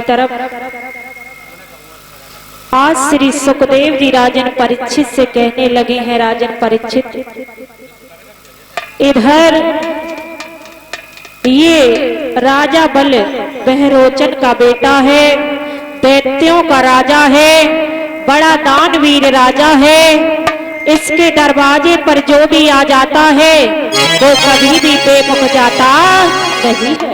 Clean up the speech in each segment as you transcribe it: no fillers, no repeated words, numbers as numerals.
तरफ आज श्री सुखदेव जी राजन परीक्षित से कहने लगे हैं, राजन परीक्षित इधर ये राजा बल बहरोचन का बेटा है, दैत्यों का राजा है, बड़ा दानवीर राजा है। इसके दरवाजे पर जो भी आ जाता है वो कभी भी बेमुख जाता नहीं है।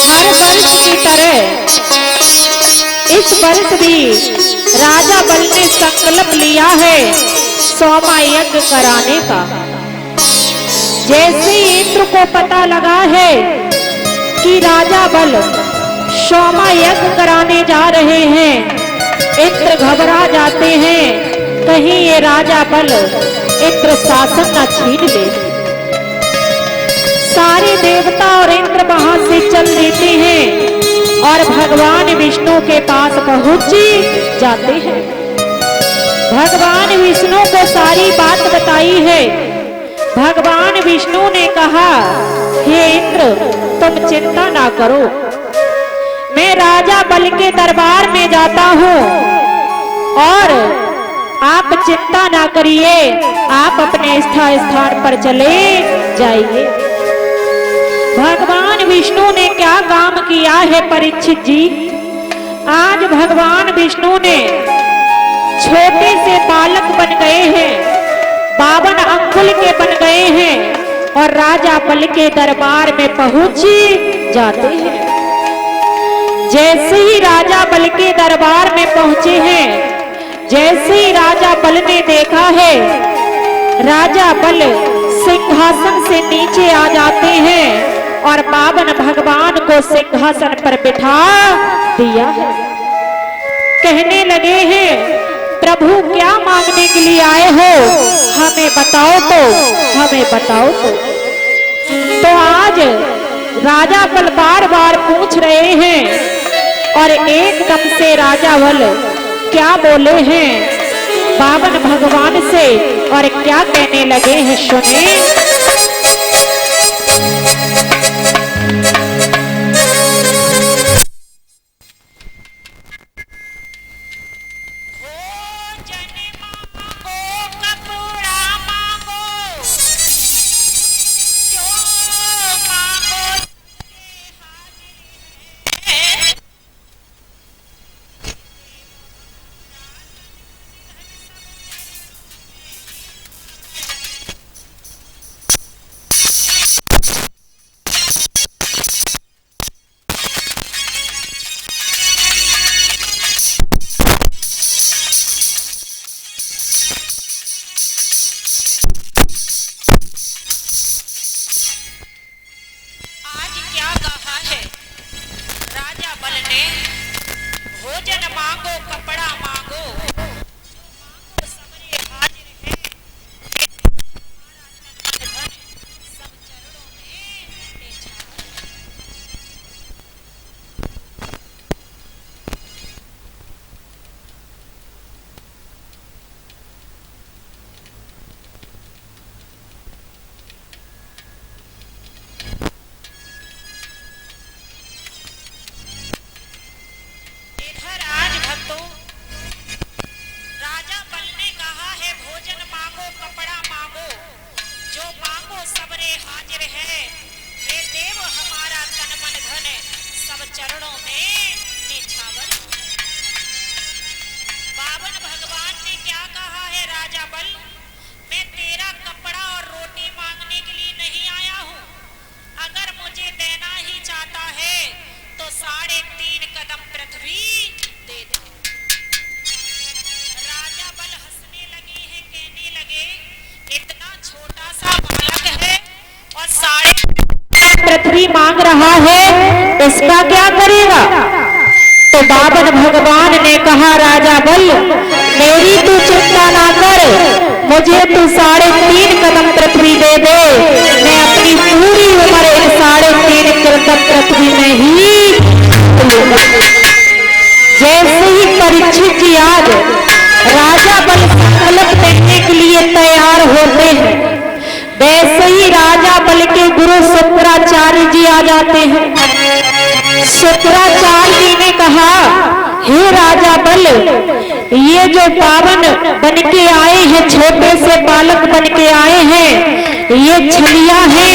हर वर्ष की तरह इस वर्ष भी राजा बल ने संकल्प लिया है सोमा यज्ञ कराने का। जैसे इंद्र को पता लगा है कि राजा बल सोमा यज्ञ कराने जा रहे हैं, इंद्र घबरा जाते हैं कहीं ये राजा बल इंद्र शासन न छीन ले। सारे देवता और इंद्र वहां से चल देते हैं और भगवान विष्णु के पास पहुंच जाते हैं। भगवान विष्णु को सारी बात बताई है। भगवान विष्णु ने कहा, हे इंद्र तुम चिंता ना करो, मैं राजा बल के दरबार में जाता हूँ और आप चिंता ना करिए, आप अपने स्थान पर चले जाइए। भगवान विष्णु ने क्या काम किया है परीक्षित जी? आज भगवान विष्णु ने छोटे से बालक बन गए हैं, 52 अंगुल के बन गए हैं और राजा बल के दरबार में पहुंच जाते हैं। जैसे ही राजा बल के दरबार में पहुंचे हैं, जैसे ही राजा बल ने देखा है, राजा बल सिंहासन से नीचे आ जाते हैं और पावन भगवान को सिंहासन पर बिठा दिया है। कहने लगे हैं, प्रभु क्या मांगने के लिए आए हो, हमें बताओ तो, हमें बताओ तो आज राजा बल बार बार पूछ रहे हैं और एकदम से राजा बल क्या बोले हैं पावन भगवान से और क्या कहने लगे हैं, सुने। भोजन मांगो, कपड़ा मांगो, सबरे हाजिर है, सब चरणों में बेचा। राजा बल ने कहा है, भोजन मांगो, कपड़ा मांगो, जो मांगो सबरे हाजिर है। हे देव हमारा तन मन धन सब चरणों में निछावर। पावन भगवान ने क्या कहा है, राजा बल मैं तेरा कपड़ा और रोटी मांगने के लिए नहीं आया हूँ। अगर मुझे देना ही चाहता है तो 3.5 कदम पृथ्वी दे दे। राजा बल हंसने लगे हैं, कहने लगे, इतना छोटा सा बालक है और 3.5 पृथ्वी मांग रहा है, इसका क्या करेगा? तो पावन भगवान ने कहा, राजा बल मेरी तू चिंता ना कर, मुझे तू 3.5 कदम पृथ्वी दे दे, मैं अपनी पूरी उम्र 3.5 कदम पृथ्वी में ही लूंगा। जैसे ही परीक्षित जी आज राजा बल संकल्प देने के लिए तैयार होते हैं, वैसे ही राजा बल के गुरु शुक्राचार्य जी आ जाते लगाए हैं। शुक्राचार्य जी ने कहा, हे राजा बल, ये जो पावन बन के आए हैं, छोटे से बालक बन के आए हैं, ये छलिया है,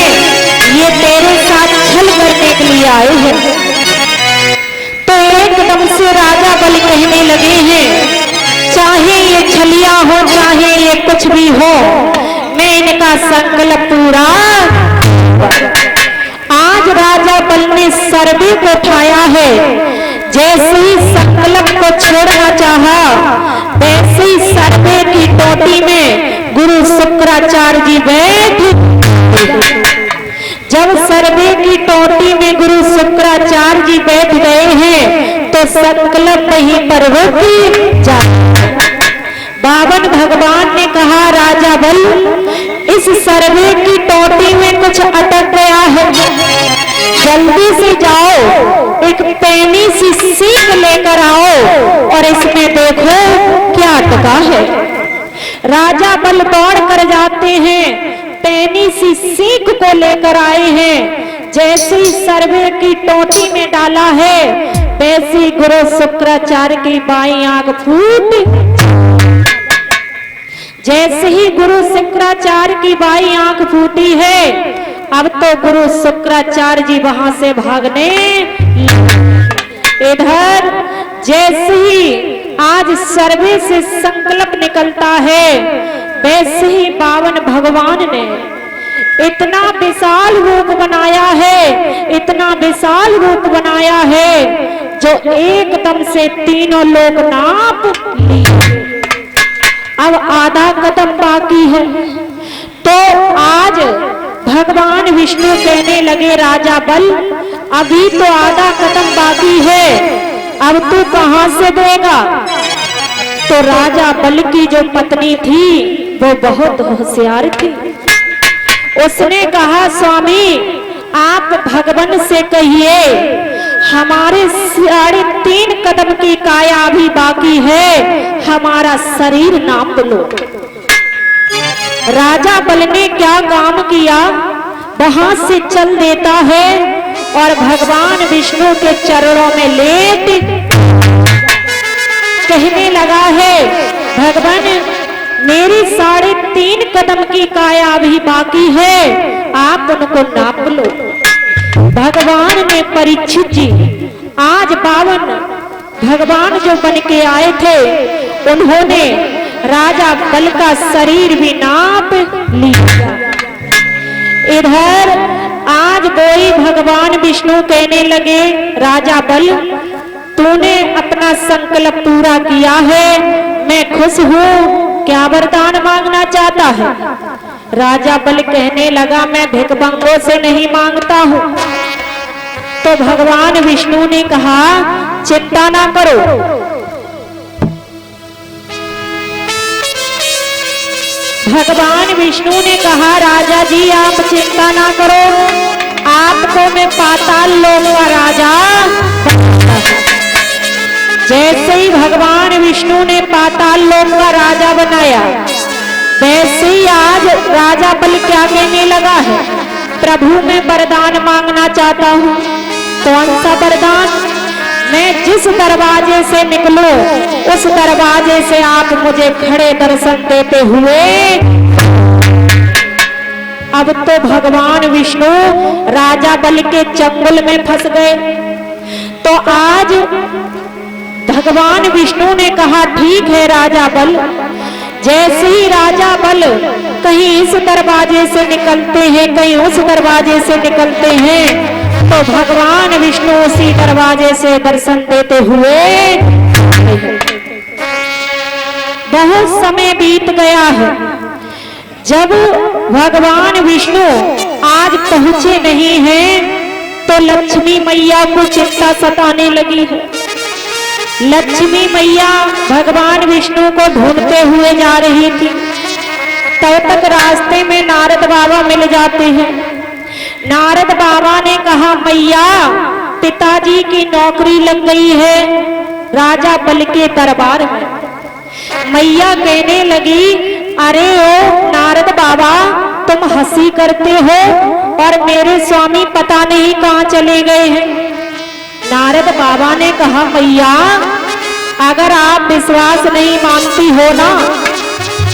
ये तेरे साथ छल करने के लिए आए हैं। तो एकदम से राजा बल कहने लगे हैं, चाहे ये छलिया हो, चाहे ये कुछ भी हो, मैं इनका संकल्प पूरा। आज राजा बल ने सर्वे को उठाया है। जैसे ही संकल्प को छोड़ना चाहा, वैसे ही सर्वे की टोटी में गुरु शुक्राचार्य जी बैठ। जब सर्वे की टोटी में गुरु शुक्राचार्य जी बैठ गए हैं, तो संकल्प वहीं पर रुक जाए। बावन भगवान ने कहा, राजा बल, इस सर्वे की टोटी में कुछ अटक गया है, जल्दी से जाओ, एक पैनी सी सीख लेकर आओ और इसमें देखो क्या अटका है। राजा बल दौड़ कर जाते हैं, पैनी सी सीख को लेकर आए हैं। जैसे ही सर्वे की टोटी में डाला है, वैसे ही गुरु शुक्राचार्य की बाईं आंख फूट। जैसे ही गुरु शुक्राचार्य की बाईं आंख फूटी है, अब तो गुरु शुक्राचार्य जी वहां से भागने। इधर जैसे ही आज सर्वे से संकल्प निकलता है, वैसे ही बावन भगवान ने इतना विशाल रूप बनाया है, इतना विशाल रूप बनाया है, जो एकदम से तीनों लोग नाप लिए। अब आधा कदम बाकी है। तो आज भगवान विष्णु कहने लगे, राजा बल, अभी तो आधा कदम बाकी है, अब तू कहां से देगा। तो राजा बल की जो पत्नी थी, वो बहुत होशियार थी। उसने कहा, स्वामी, आप भगवान से कहिए, हमारे 3.5 कदम की काया अभी बाकी है, हमारा शरीर नाप लो। राजा बल ने क्या काम किया, वहां से चल देता है और भगवान विष्णु के चरणों में लेट कहने लगा है, भगवान, मेरी 3.5 कदम की काया अभी बाकी है, आप उनको नाप लो। भगवान ने परीक्षित जी, आज बावन भगवान जो बन के आए थे, उन्होंने राजा बल का शरीर भी नाप लिया। इधर आज वही भगवान विष्णु कहने लगे, राजा बल, तूने अपना संकल्प पूरा किया है, मैं खुश हूँ, क्या वरदान मांगना चाहता है। राजा बल कहने लगा, मैं भिखमंगों से नहीं मांगता हूँ। तो भगवान विष्णु ने कहा, चिंता ना करो, भगवान विष्णु ने कहा, राजा जी आप चिंता ना करो, आपको मैं पाताल लोक का राजा। जैसे ही भगवान विष्णु ने पाताल लोक का राजा बनाया, वैसे ही आज राजा बल क्या कहने लगा है, प्रभु मैं वरदान मांगना चाहता हूँ। कौन सा वरदान, मैं जिस दरवाजे से निकलूं, उस दरवाजे से आप मुझे खड़े दर्शन देते हुए। अब तो भगवान विष्णु राजा बल के चंगुल में फंस गए। तो आज भगवान विष्णु ने कहा, ठीक है राजा बल। जैसे ही राजा बल कहीं इस दरवाजे से निकलते हैं, कहीं उस दरवाजे से निकलते हैं, तो भगवान विष्णु उसी दरवाजे से दर्शन देते हुए। बहुत समय बीत गया है, जब भगवान विष्णु आज पहुंचे नहीं हैं, तो लक्ष्मी मैया को चिंता सताने लगी है। लक्ष्मी मैया भगवान विष्णु को ढूंढते हुए जा रही थी। तब तक रास्ते में नारद बाबा मिल जाते हैं। नारद बाबा ने कहा, मैया, पिताजी की नौकरी लग गई है राजा बल के दरबार में। मैया कहने लगी, अरे ओ नारद बाबा, तुम हंसी करते हो, और मेरे स्वामी पता नहीं कहाँ चले गए हैं। नारद बाबा ने कहा, मैया अगर आप विश्वास नहीं मानती हो ना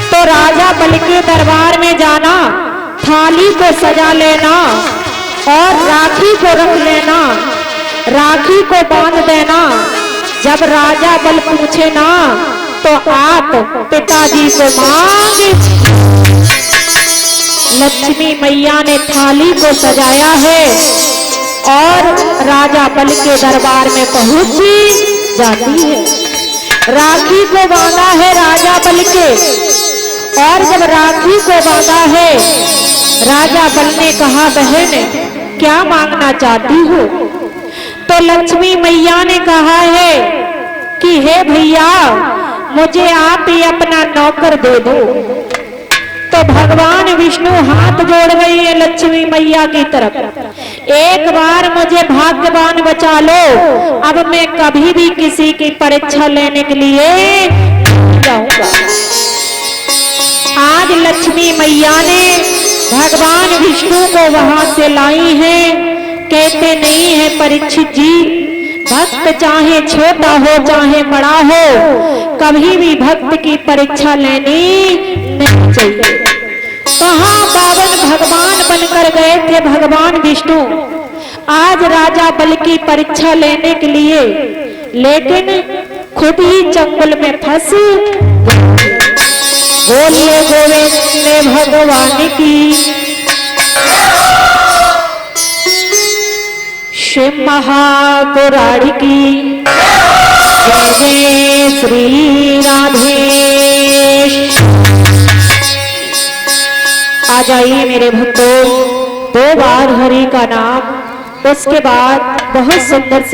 तो राजा बल के दरबार में जाना, थाली को सजा लेना और राखी को रख लेना, राखी को बांध देना। जब राजा बल पूछे ना तो आप पिताजी को मांगे। लक्ष्मी मैया ने थाली को सजाया है और राजा बल के दरबार में पहुंच जाती है। राखी को बांधा है राजा बल के, और जब राखी को बांधा है, राजा बल ने कहा, बहन क्या मांगना चाहती हो? तो लक्ष्मी मैया ने कहा है कि हे भैया मुझे आप ही अपना नौकर दे दो। तो भगवान विष्णु हाथ जोड़ रही है लक्ष्मी मैया की तरफ, एक बार मुझे भाग्यवान बचा लो, अब मैं कभी भी किसी की परीक्षा लेने के लिए जाऊंगा। आज लक्ष्मी मैया ने भगवान विष्णु को वहां से लाई है। कहते नहीं है परीक्षित जी, भक्त चाहे छोटा हो चाहे बड़ा हो, कभी भी भक्त की परीक्षा लेनी नहीं चाहिए। कहाँ पावन भगवान बनकर गए थे भगवान विष्णु आज राजा बल की परीक्षा लेने के लिए, लेकिन खुद ही चंगुल में फंस। बोलिए गोविंद भगवान की, शिव महापुराण की जय। जय श्री राधे। आ जाइए मेरे भक्तों, 2 बार हरि का नाम, उसके बाद बहुत सुंदर सी